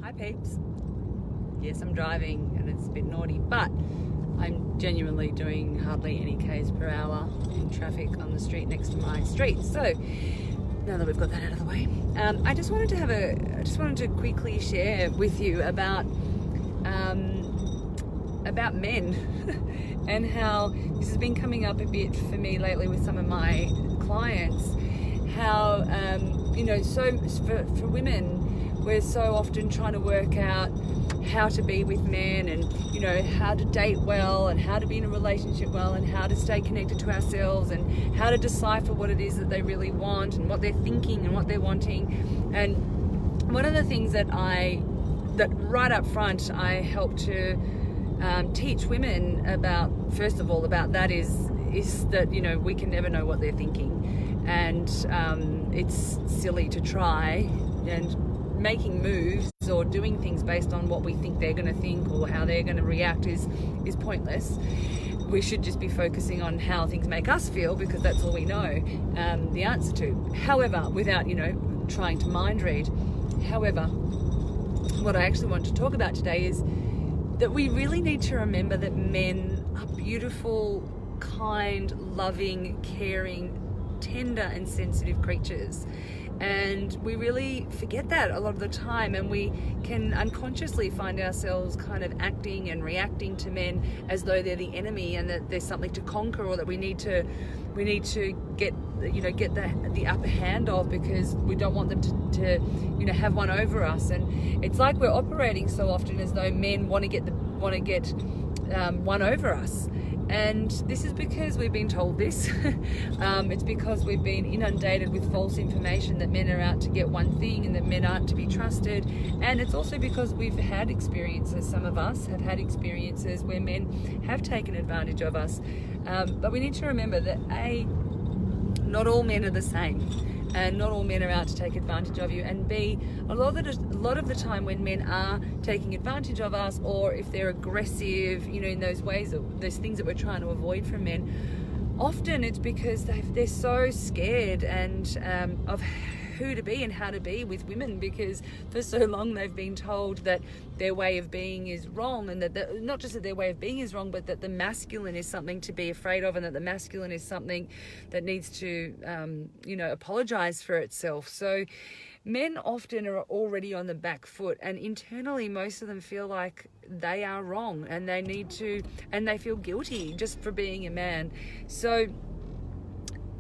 Hi peeps. Yes, I'm driving and it's a bit naughty, but I'm genuinely doing hardly any k's per hour in traffic on the street next to my street. So now that we've got that out of the way, I just wanted to quickly share with you about men and how this has been coming up a bit for me lately with some of my clients. How so for women, we're so often trying to work out how to be with men and how to date well and how to be in a relationship well and how to stay connected to ourselves and how to decipher what it is that they really want and what they're thinking and what they're wanting. And one of the things that right up front I help to teach women about, first of all, about that is that we can never know what they're thinking, and it's silly to try and making moves or doing things based on what we think they're going to think or how they're going to react is pointless. We should just be focusing on how things make us feel, because that's all we know the answer to. However, without trying to mind read. However, what I actually want to talk about today is that we really need to remember that men are beautiful, kind, loving, caring, tender and sensitive creatures. And we really forget that a lot of the time, and we can unconsciously find ourselves kind of acting and reacting to men as though they're the enemy and that there's something to conquer, or that we need to get the upper hand of, because we don't want them to have one over us. And it's like we're operating so often as though men want to get one over us. And this is because we've been told this. It's because we've been inundated with false information that men are out to get one thing and that men aren't to be trusted. And it's also because we've had experiences, some of us have had experiences where men have taken advantage of us. But we need to remember that not all men are the same. And not all men are out to take advantage of you. And B, a lot of the time when men are taking advantage of us, or if they're aggressive, in those ways, those things that we're trying to avoid from men, often it's because they're so scared of who to be and how to be with women, because for so long they've been told that their way of being is wrong, and that not just that their way of being is wrong, but that the masculine is something to be afraid of, and that the masculine is something that needs to apologize for itself. So men often are already on the back foot, and internally most of them feel like they are wrong, and they feel guilty just for being a man. So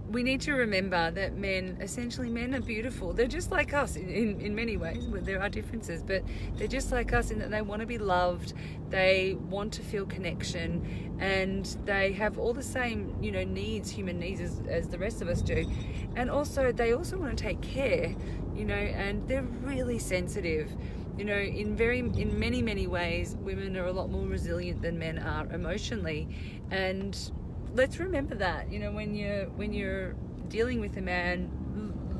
we need to remember that men are beautiful. They're just like us in many ways. There are differences, but they're just like us in that they want to be loved, they want to feel connection, and they have all the same needs, human needs, as the rest of us do. And also they also want to take care, and they're really sensitive. In many ways, women are a lot more resilient than men are emotionally. And let's remember that, when you're dealing with a man,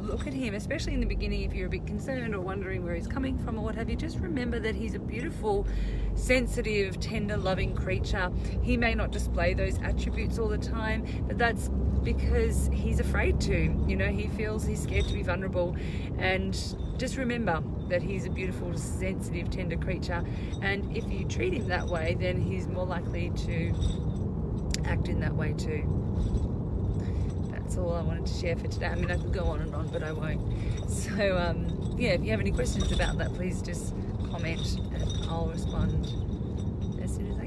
look at him, especially in the beginning, if you're a bit concerned or wondering where he's coming from or what have you. Just remember that he's a beautiful, sensitive, tender, loving creature. He may not display those attributes all the time, but that's because he's afraid to. He feels he's scared to be vulnerable. And just remember that he's a beautiful, sensitive, tender creature. And if you treat him that way, then he's more likely to act in that way too. That's all I wanted to share for today. I mean, I could go on and on, but I won't. So if you have any questions about that, please just comment and I'll respond as soon as I